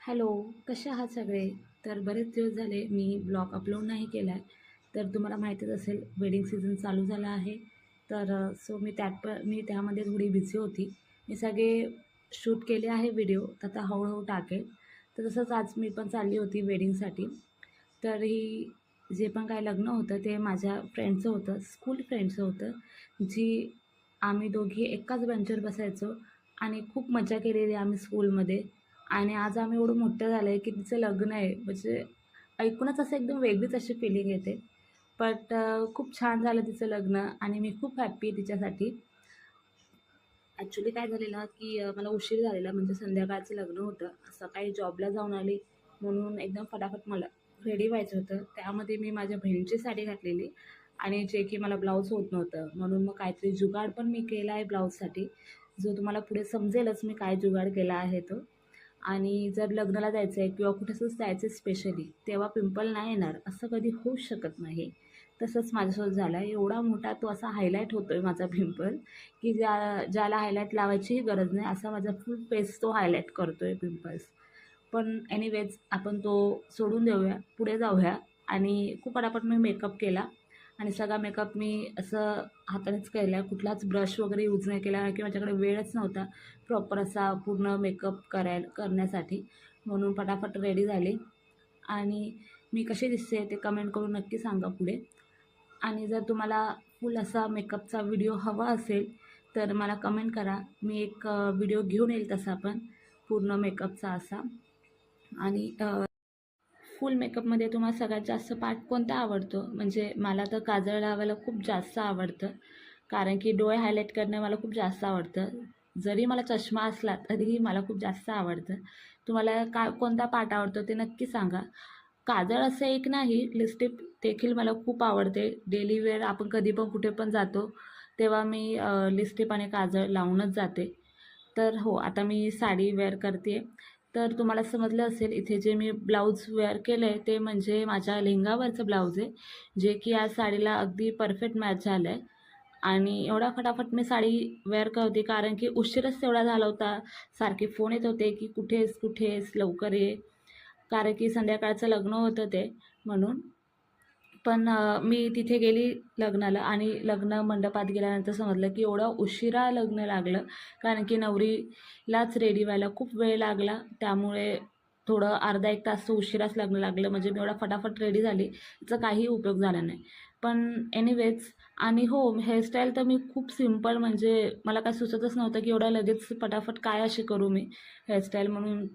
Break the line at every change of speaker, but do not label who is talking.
Hello, कसे आहात सगळे? तर बरेच दिवस झाले मी ब्लॉग अपलोड नाही केला आहे. तर तुम्हाला माहीतच असेल वेडिंग सीझन चालू झाला आहे. तर सो मी त्यामध्ये थोडी बिझी होती. मी सगळे शूट केले आहे व्हिडिओ, तर आता हळूहळू टाकेल. तर तसंच आज मी पण चालली होती वेडिंगसाठी. तर ही जे पण काही लग्न होतं ते माझ्या फ्रेंडचं होतं, स्कूल फ्रेंडचं होतं. जी आम्ही दोघी एकाच बेंचवर बसायचो आणि खूप मजा केलेली आम्ही स्कूलमध्ये. आणि आज आम्ही एवढं मोठं झालं आहे की तिचं लग्न आहे. म्हणजे ऐकूनच असं एकदम वेगळीच अशी फिलिंग येते. बट खूप छान झालं तिचं लग्न आणि मी खूप हॅप्पी आहे तिच्यासाठी. ॲक्च्युली काय झालेलं की मला उशीर झालेला, म्हणजे संध्याकाळचं लग्न होतं. सकाळी जॉबला जाऊन आली म्हणून एकदम फटाफट मला रेडी व्हायचं होतं. त्यामध्ये मी माझ्या बहिणीची साडी घातलेली आणि जे की मला ब्लाऊज होत नव्हतं. म्हणून मग काहीतरी जुगाड पण मी केला आहे ब्लाऊजसाठी, जो तुम्हाला पुढे समजेलच मी काय जुगाड केला आहे तो. आणि जर लग्नाला जायचं आहे किंवा कुठे असंच जायचं आहे स्पेशली, तेव्हा पिंपल नाही येणार असं कधी होऊच शकत नाही. तसंच माझ्यासोबत झालं आहे. एवढा मोठा तो असा हायलाईट होतो आहे माझा पिंपल, की ज्याला हायलाईट लावायचीही गरज नाही, असा माझा फुल फेस तो हायलाईट करतो आहे पिंपल्स. पण एनिवेज आपण तो सोडून देऊया, पुढे जाऊया. आणि खूप पटापट मी मेकअप केला आणि सगळा मेकअप मी असं हातानेच केला. कुठलाच ब्रश वगैरे यूज नाही केला किंवा माझ्याकडे वेळच नव्हता प्रॉपर असा पूर्ण मेकअप करण्यासाठी. म्हणून पटापट रेडी झाले. आणि मी कशी दिसते ते कमेंट करून नक्की सांगा पुढे. आणि जर तुम्हाला फुल असा मेकअपचा व्हिडिओ हवा असेल तर मला कमेंट करा. मी एक व्हिडिओ घेऊन येईल तसा पण पूर्ण मेकअपचा असा. आणि फुल मेकअपमध्ये तुम्हाला सगळ्यात जास्त पार्ट कोणता आवडतो? म्हणजे मला तर काजळ लावायला खूप जास्त आवडतं, कारण की डोळे हायलाईट करणं मला खूप जास्त आवडतं. जरी मला चष्मा असला तरीही मला खूप जास्त आवडतं. तुम्हाला कोणता पार्ट आवडतो ते नक्की सांगा. काजळ असं एक नाही, लिपस्टिक देखील मला खूप आवडते. डेली वेअर आपण कधी पण कुठे पण जातो तेव्हा मी लिपस्टिक आणि काजळ लावूनच जाते. तर हो, आता मी साडी वेअर करते. तर तुम्हाला समजलं असेल, इथे जे मी ब्लाऊज वेअर केलं आहे ते म्हणजे माझ्या लेहंगावरचं ब्लाऊज आहे, जे की आज साडीला अगदी परफेक्ट मॅच झालं आहे. आणि एवढा फटाफट मी साडी वेअर करते कारण की उशीरच तेवढा झाला होता. सारखे फोन येत होते की कुठे आहेस, कुठे आहेस, लवकर ये. कारण की संध्याकाळचं लग्न होतं ते, म्हणून. पण मी तिथे गेली लग्नाला आणि लग्न मंडपात गेल्यानंतर समजलं की एवढं उशिरा लग्न लागलं, कारण की नवरीलाच रेडी व्हायला खूप वेळ लागला. त्यामुळे थोडं अर्धा एक तास उशिराच लग्न लागलं. म्हणजे मी एवढा फटाफट रेडी झाली, त्याचा काही उपयोग झाला नाही. पण एनिवेज. आणि हो, हेअरस्टाईल तर मी खूप सिम्पल, म्हणजे मला काय सुचतच नव्हतं की एवढ्या लगेच फटाफट काय अशी करू मी हेअरस्टाईल, म्हणून